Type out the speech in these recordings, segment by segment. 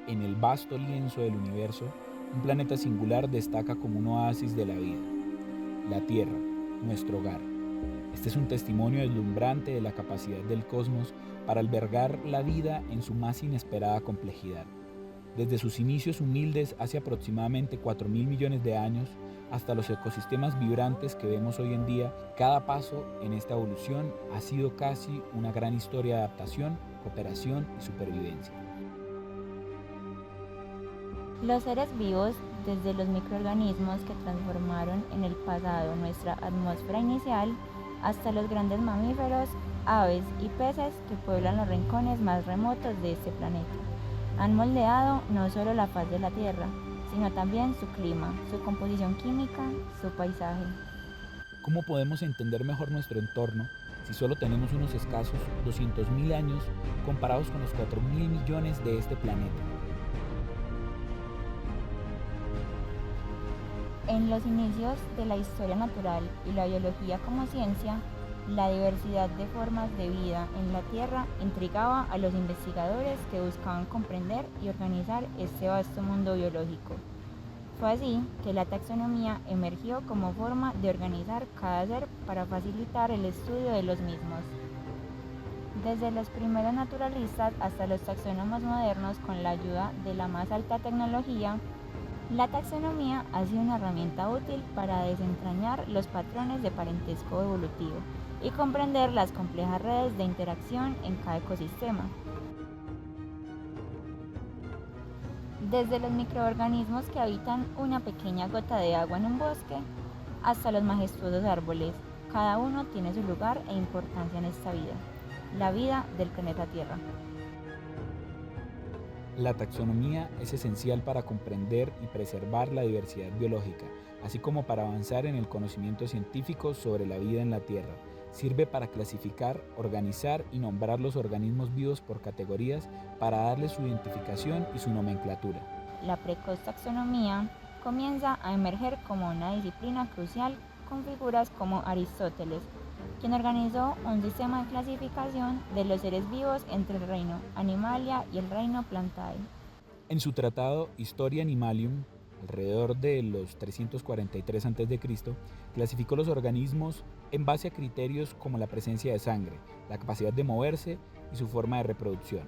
en el vasto lienzo del universo, un planeta singular destaca como un oasis de la vida, la Tierra, nuestro hogar. Este es un testimonio deslumbrante de la capacidad del cosmos para albergar la vida en su más inesperada complejidad. Desde sus inicios humildes hace aproximadamente 4.000 millones de años hasta los ecosistemas vibrantes que vemos hoy en día, cada paso en esta evolución ha sido casi una gran historia de adaptación, cooperación y supervivencia. Los seres vivos, desde los microorganismos que transformaron en el pasado nuestra atmósfera inicial, hasta los grandes mamíferos, aves y peces que pueblan los rincones más remotos de este planeta, han moldeado no solo la faz de la Tierra, sino también su clima, su composición química, su paisaje. ¿Cómo podemos entender mejor nuestro entorno si solo tenemos unos escasos 200.000 años comparados con los 4.000 millones de este planeta? En los inicios de la historia natural y la biología como ciencia, la diversidad de formas de vida en la Tierra intrigaba a los investigadores que buscaban comprender y organizar este vasto mundo biológico. Fue así que la taxonomía emergió como forma de organizar cada ser para facilitar el estudio de los mismos. Desde los primeros naturalistas hasta los taxónomos modernos con la ayuda de la más alta tecnología, la taxonomía ha sido una herramienta útil para desentrañar los patrones de parentesco evolutivo y comprender las complejas redes de interacción en cada ecosistema. Desde los microorganismos que habitan una pequeña gota de agua en un bosque hasta los majestuosos árboles, cada uno tiene su lugar e importancia en esta vida, la vida del planeta Tierra. La taxonomía es esencial para comprender y preservar la diversidad biológica, así como para avanzar en el conocimiento científico sobre la vida en la Tierra. Sirve para clasificar, organizar y nombrar los organismos vivos por categorías para darles su identificación y su nomenclatura. La precoz taxonomía comienza a emerger como una disciplina crucial con figuras como Aristóteles, quien organizó un sistema de clasificación de los seres vivos entre el reino Animalia y el reino Plantae. En su tratado Historia Animalium, alrededor de los 343 a.C., clasificó los organismos en base a criterios como la presencia de sangre, la capacidad de moverse y su forma de reproducción.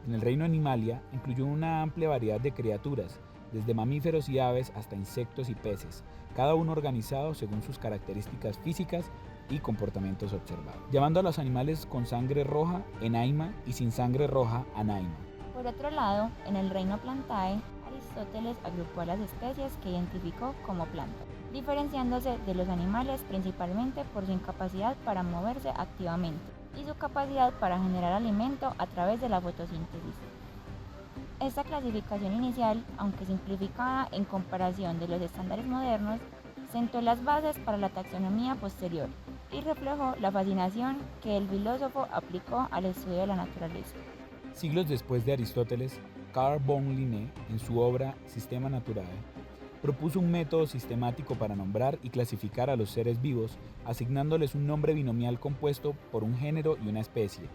En el reino Animalia incluyó una amplia variedad de criaturas, desde mamíferos y aves hasta insectos y peces, cada uno organizado según sus características físicas y comportamientos observados, llamando a los animales con sangre roja Enaima y sin sangre roja Anaima. Por otro lado, en el reino Plantae, Aristóteles agrupó a las especies que identificó como plantas, diferenciándose de los animales principalmente por su incapacidad para moverse activamente y su capacidad para generar alimento a través de la fotosíntesis. Esta clasificación inicial, aunque simplificada en comparación de los estándares modernos, sentó las bases para la taxonomía posterior y reflejó la fascinación que el filósofo aplicó al estudio de la naturaleza. Siglos después de Aristóteles, Carl von Linné, en su obra Systema Naturae, propuso un método sistemático para nombrar y clasificar a los seres vivos, asignándoles un nombre binomial compuesto por un género y una especie.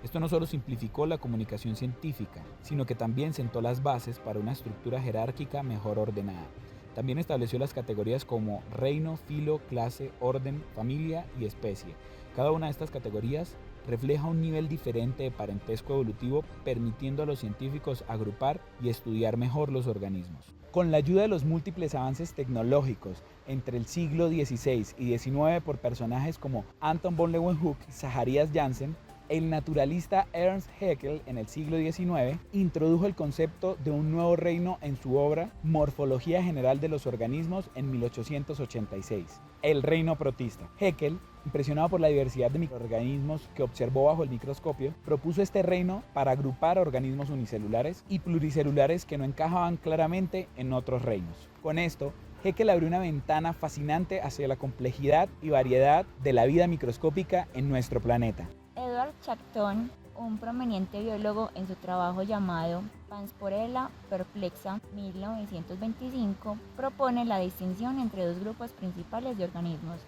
Esto no solo simplificó la comunicación científica, sino que también sentó las bases para una estructura jerárquica mejor ordenada. También estableció las categorías como reino, filo, clase, orden, familia y especie. Cada una de estas categorías refleja un nivel diferente de parentesco evolutivo, permitiendo a los científicos agrupar y estudiar mejor los organismos. Con la ayuda de los múltiples avances tecnológicos entre el siglo XVI y XIX por personajes como Anton von Leeuwenhoek y Zacharias Janssen, el naturalista Ernst Haeckel en el siglo XIX introdujo el concepto de un nuevo reino en su obra Morfología General de los Organismos en 1886, el reino protista. Haeckel, impresionado por la diversidad de microorganismos que observó bajo el microscopio, propuso este reino para agrupar organismos unicelulares y pluricelulares que no encajaban claramente en otros reinos. Con esto, Haeckel abrió una ventana fascinante hacia la complejidad y variedad de la vida microscópica en nuestro planeta. Edward Chacton, un prominente biólogo, en su trabajo llamado Pansporella Perplexa 1925, propone la distinción entre dos grupos principales de organismos,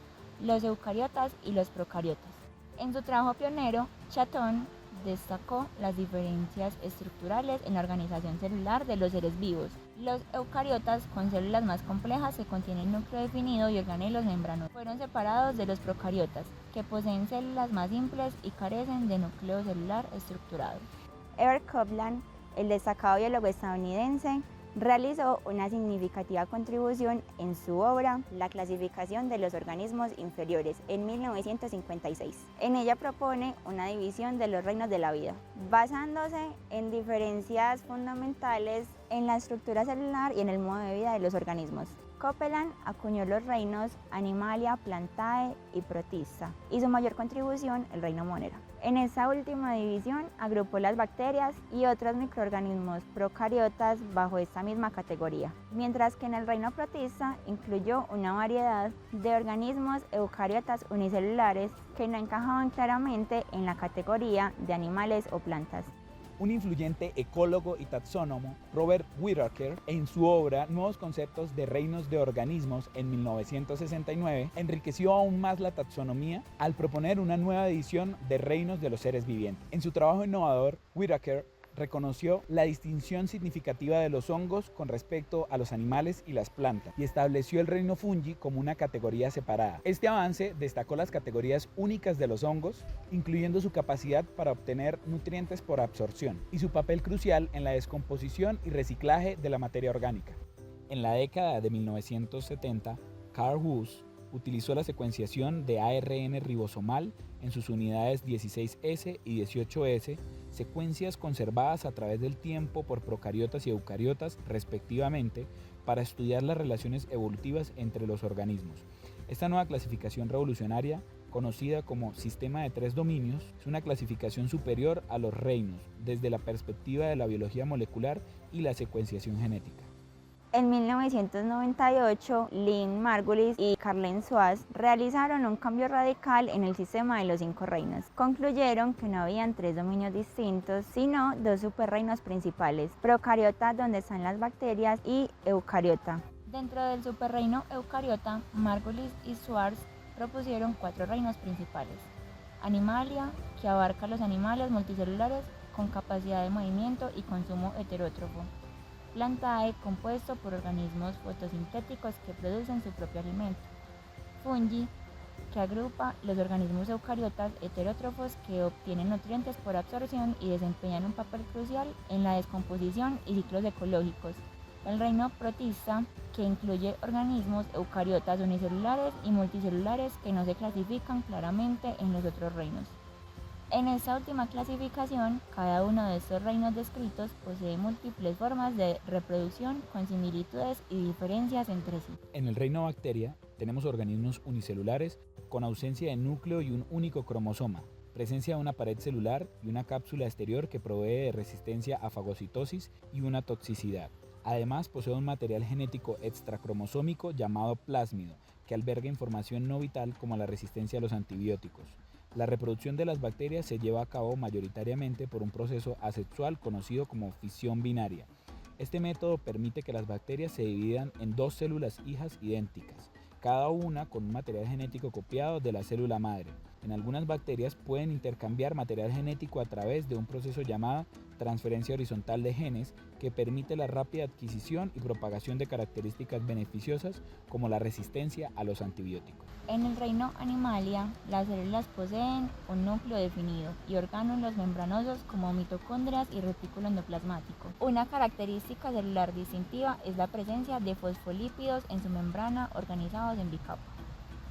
los eucariotas y los procariotas. En su trabajo pionero, Chacton destacó las diferencias estructurales en la organización celular de los seres vivos. Los eucariotas, con células más complejas que contienen núcleo definido y organelos membranosos, fueron separados de los procariotas, que poseen células más simples y carecen de núcleo celular estructurado. Edward Copeland, el destacado biólogo estadounidense, realizó una significativa contribución en su obra La clasificación de los organismos inferiores en 1956. En ella propone una división de los reinos de la vida, basándose en diferencias fundamentales en la estructura celular y en el modo de vida de los organismos. Copeland acuñó los reinos Animalia, Plantae y Protista, y su mayor contribución el reino Monera. En esta última división agrupó las bacterias y otros microorganismos procariotas bajo esta misma categoría, mientras que en el reino protista incluyó una variedad de organismos eucariotas unicelulares que no encajaban claramente en la categoría de animales o plantas. Un influyente ecólogo y taxónomo, Robert Whittaker, en su obra Nuevos conceptos de reinos de organismos en 1969, enriqueció aún más la taxonomía al proponer una nueva edición de reinos de los seres vivientes. En su trabajo innovador, Whittaker reconoció la distinción significativa de los hongos con respecto a los animales y las plantas y estableció el reino fungi como una categoría separada. Este avance destacó las categorías únicas de los hongos, incluyendo su capacidad para obtener nutrientes por absorción y su papel crucial en la descomposición y reciclaje de la materia orgánica. En la década de 1970, Carl Woese utilizó la secuenciación de ARN ribosomal en sus unidades 16S y 18S, secuencias conservadas a través del tiempo por procariotas y eucariotas respectivamente, para estudiar las relaciones evolutivas entre los organismos. Esta nueva clasificación revolucionaria, conocida como sistema de 3 dominios, es una clasificación superior a los reinos desde la perspectiva de la biología molecular y la secuenciación genética. En 1998, Lynn Margulis y Carlen Suárez realizaron un cambio radical en el sistema de los 5 reinos. Concluyeron que no habían 3 dominios distintos, sino 2 superreinos principales: procariota, donde están las bacterias, y eucariota. Dentro del superreino eucariota, Margulis y Suárez propusieron 4 reinos principales: Animalia, que abarca los animales multicelulares con capacidad de movimiento y consumo heterótrofo; Plantae, compuesto por organismos fotosintéticos que producen su propio alimento; Fungi, que agrupa los organismos eucariotas heterótrofos que obtienen nutrientes por absorción y desempeñan un papel crucial en la descomposición y ciclos ecológicos; el reino protista, que incluye organismos eucariotas unicelulares y multicelulares que no se clasifican claramente en los otros reinos. En esta última clasificación, cada uno de estos reinos descritos posee múltiples formas de reproducción con similitudes y diferencias entre sí. En el reino bacteria tenemos organismos unicelulares con ausencia de núcleo y un único cromosoma, presencia de una pared celular y una cápsula exterior que provee de resistencia a fagocitosis y una toxicidad. Además, posee un material genético extracromosómico llamado plásmido, que alberga información no vital como la resistencia a los antibióticos. La reproducción de las bacterias se lleva a cabo mayoritariamente por un proceso asexual conocido como fisión binaria. Este método permite que las bacterias se dividan en 2 células hijas idénticas, cada una con un material genético copiado de la célula madre. En algunas bacterias pueden intercambiar material genético a través de un proceso llamado transferencia horizontal de genes, que permite la rápida adquisición y propagación de características beneficiosas como la resistencia a los antibióticos. En el reino Animalia, las células poseen un núcleo definido y orgánulos membranosos como mitocondrias y retículo endoplasmático. Una característica celular distintiva es la presencia de fosfolípidos en su membrana organizados en bicapa.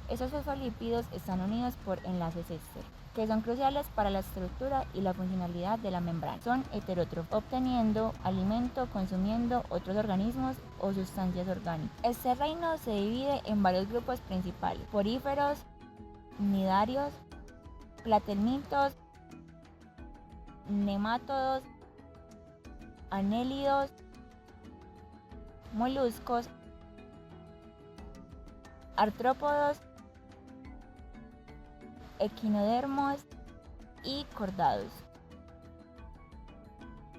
Esos fosfolípidos están unidos por enlaces éster, que son cruciales para la estructura y la funcionalidad de la membrana. Son heterótrofos, obteniendo alimento consumiendo otros organismos o sustancias orgánicas. Este reino se divide en varios grupos principales: poríferos, cnidarios, platelmintos, nemátodos, anélidos, moluscos, artrópodos, equinodermos y cordados.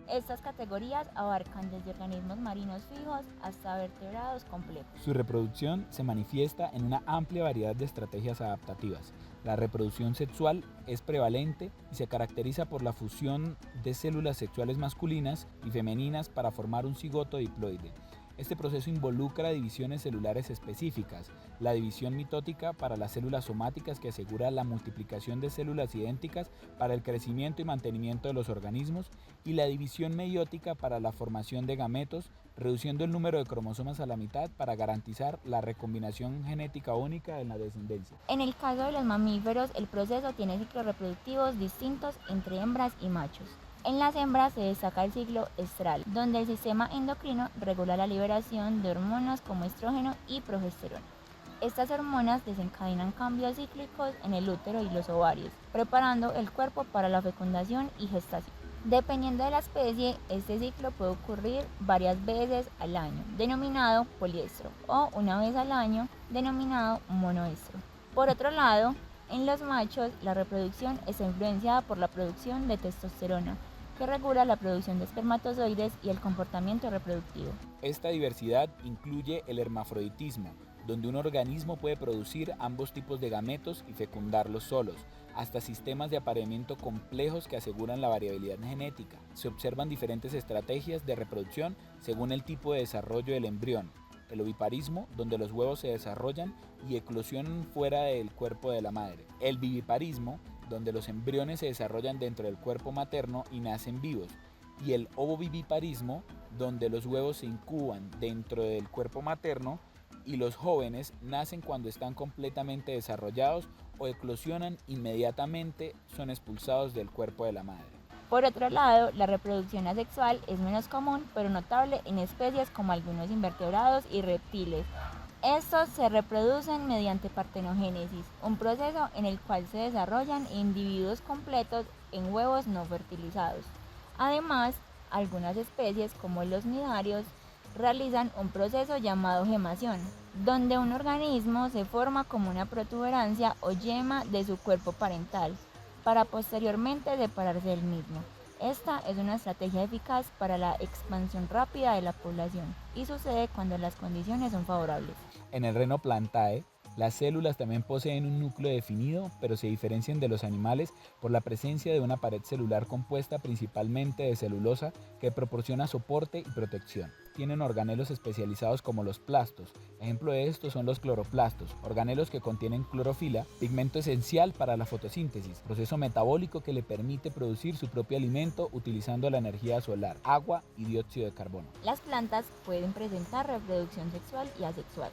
Estas categorías abarcan desde organismos marinos fijos hasta vertebrados complejos. Su reproducción se manifiesta en una amplia variedad de estrategias adaptativas, La reproducción sexual es prevalente y se caracteriza por la fusión de células sexuales masculinas y femeninas para formar un cigoto diploide. Este proceso involucra divisiones celulares específicas, la división mitótica para las células somáticas que asegura la multiplicación de células idénticas para el crecimiento y mantenimiento de los organismos y la división meiótica para la formación de gametos, reduciendo el número de cromosomas a la mitad para garantizar la recombinación genética única en la descendencia. En el caso de los mamíferos, el proceso tiene ciclos reproductivos distintos entre hembras y machos. En las hembras se destaca el ciclo estral, donde el sistema endocrino regula la liberación de hormonas como estrógeno y progesterona. Estas hormonas desencadenan cambios cíclicos en el útero y los ovarios, preparando el cuerpo para la fecundación y gestación. Dependiendo de la especie, este ciclo puede ocurrir varias veces al año, denominado poliestro, o una vez al año, denominado monoestro. Por otro lado, en los machos, la reproducción está influenciada por la producción de testosterona, que regula la producción de espermatozoides y el comportamiento reproductivo. Esta diversidad incluye el hermafroditismo, donde un organismo puede producir ambos tipos de gametos y fecundarlos solos, hasta sistemas de apareamiento complejos que aseguran la variabilidad genética. Se observan diferentes estrategias de reproducción según el tipo de desarrollo del embrión. El oviparismo, donde los huevos se desarrollan y eclosionan fuera del cuerpo de la madre. El viviparismo, donde los embriones se desarrollan dentro del cuerpo materno y nacen vivos. Y el ovoviviparismo, donde los huevos se incuban dentro del cuerpo materno y los jóvenes nacen cuando están completamente desarrollados o eclosionan inmediatamente, son expulsados del cuerpo de la madre. Por otro lado, la reproducción asexual es menos común, pero notable en especies como algunos invertebrados y reptiles. Estos se reproducen mediante partenogénesis, un proceso en el cual se desarrollan individuos completos en huevos no fertilizados. Además, algunas especies, como los cnidarios, realizan un proceso llamado gemación, donde un organismo se forma como una protuberancia o yema de su cuerpo parental, para posteriormente separarse del mismo. Esta es una estrategia eficaz para la expansión rápida de la población y sucede cuando las condiciones son favorables. En el reino Plantae, las células también poseen un núcleo definido, pero se diferencian de los animales por la presencia de una pared celular compuesta principalmente de celulosa que proporciona soporte y protección. Tienen organelos especializados como los plastos. Ejemplo de estos son los cloroplastos, organelos que contienen clorofila, pigmento esencial para la fotosíntesis, proceso metabólico que le permite producir su propio alimento utilizando la energía solar, agua y dióxido de carbono. Las plantas pueden presentar reproducción sexual y asexual.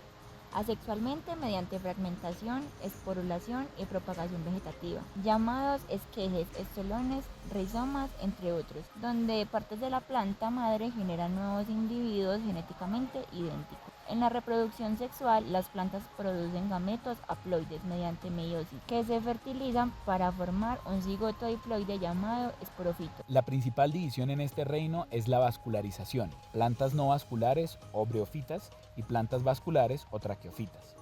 Asexualmente mediante fragmentación, esporulación y propagación vegetativa, llamados esquejes, estolones, rizomas, entre otros, donde partes de la planta madre generan nuevos individuos genéticamente idénticos. En la reproducción sexual, las plantas producen gametos haploides mediante meiosis, que se fertilizan para formar un cigoto diploide llamado esporofito. La principal división en este reino es la vascularización, plantas no vasculares o briófitas y plantas vasculares o traqueofitas.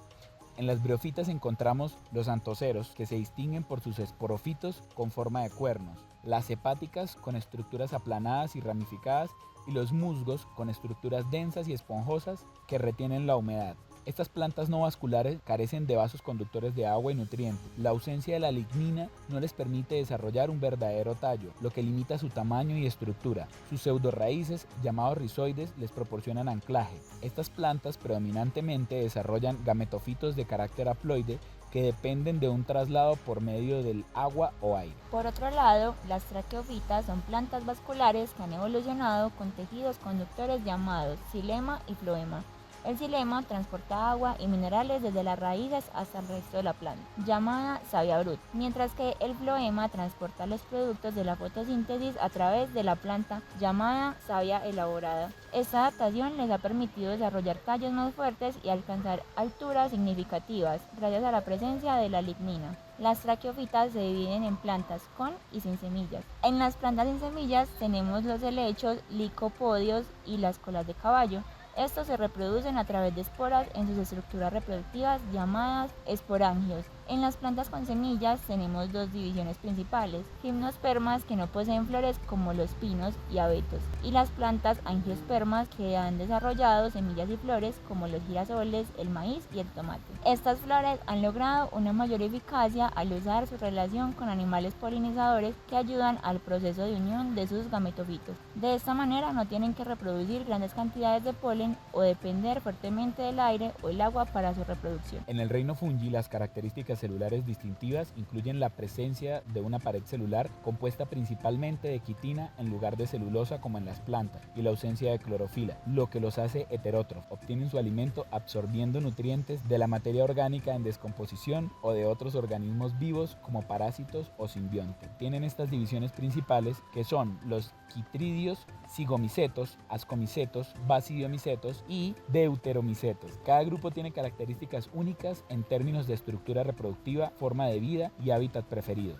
En las briófitas encontramos los antoceros, que se distinguen por sus esporofitos con forma de cuernos, las hepáticas con estructuras aplanadas y ramificadas y los musgos con estructuras densas y esponjosas que retienen la humedad. Estas plantas no vasculares carecen de vasos conductores de agua y nutrientes. La ausencia de la lignina no les permite desarrollar un verdadero tallo, lo que limita su tamaño y estructura. Sus pseudorraíces, llamados rizoides, les proporcionan anclaje. Estas plantas predominantemente desarrollan gametofitos de carácter haploide que dependen de un traslado por medio del agua o aire. Por otro lado, las traqueofitas son plantas vasculares que han evolucionado con tejidos conductores llamados xilema y floema. El xilema transporta agua y minerales desde las raíces hasta el resto de la planta, llamada savia brut, mientras que el floema transporta los productos de la fotosíntesis a través de la planta, llamada savia elaborada. Esta adaptación les ha permitido desarrollar tallos más fuertes y alcanzar alturas significativas gracias a la presencia de la lignina. Las traqueofitas se dividen en plantas con y sin semillas. En las plantas sin semillas tenemos los helechos, licopodios y las colas de caballo. Estos se reproducen a través de esporas en sus estructuras reproductivas llamadas esporangios. En las plantas con semillas tenemos dos divisiones principales: gimnospermas, que no poseen flores como los pinos y abetos, y las plantas angiospermas, que han desarrollado semillas y flores como los girasoles, el maíz y el tomate. Estas flores han logrado una mayor eficacia al usar su relación con animales polinizadores que ayudan al proceso de unión de sus gametofitos. De esta manera no tienen que reproducir grandes cantidades de polen o depender fuertemente del aire o el agua para su reproducción. En el reino fungi, las características celulares distintivas incluyen la presencia de una pared celular compuesta principalmente de quitina en lugar de celulosa como en las plantas, y la ausencia de clorofila, lo que los hace heterótrofos. Obtienen su alimento absorbiendo nutrientes de la materia orgánica en descomposición o de otros organismos vivos como parásitos o simbiontes. Tienen estas divisiones principales, que son los quitrídeos, zigomicetos, ascomicetos, basidiomicetos y deuteromicetos. Cada grupo tiene características únicas en términos de estructura reproductiva, forma de vida y hábitat preferido.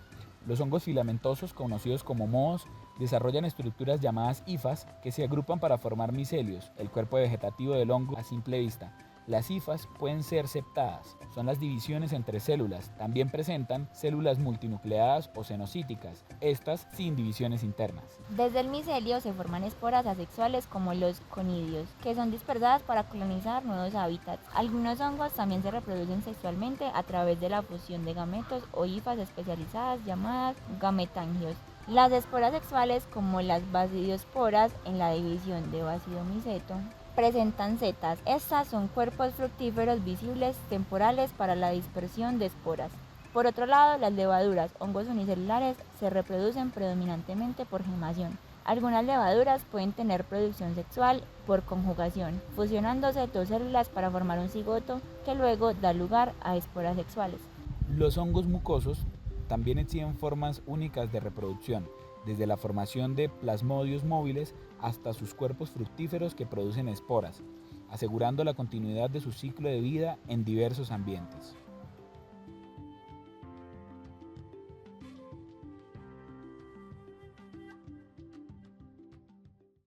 Los hongos filamentosos, conocidos como mohos, desarrollan estructuras llamadas hifas que se agrupan para formar micelios, el cuerpo vegetativo del hongo a simple vista. Las hifas pueden ser septadas, son las divisiones entre células. También presentan células multinucleadas o cenocíticas, estas sin divisiones internas. Desde el micelio se forman esporas asexuales como los conidios, que son dispersadas para colonizar nuevos hábitats. Algunos hongos también se reproducen sexualmente a través de la fusión de gametos o hifas especializadas llamadas gametangios. Las esporas sexuales, como las basidiosporas en la división de basidomiceto, presentan setas. Estas son cuerpos fructíferos visibles temporales para la dispersión de esporas. Por otro lado, las levaduras, hongos unicelulares, se reproducen predominantemente por gemación. Algunas levaduras pueden tener producción sexual por conjugación, fusionándose dos células para formar un cigoto que luego da lugar a esporas sexuales. Los hongos mucosos también exhiben formas únicas de reproducción, desde la formación de plasmodios móviles hasta sus cuerpos fructíferos que producen esporas, asegurando la continuidad de su ciclo de vida en diversos ambientes.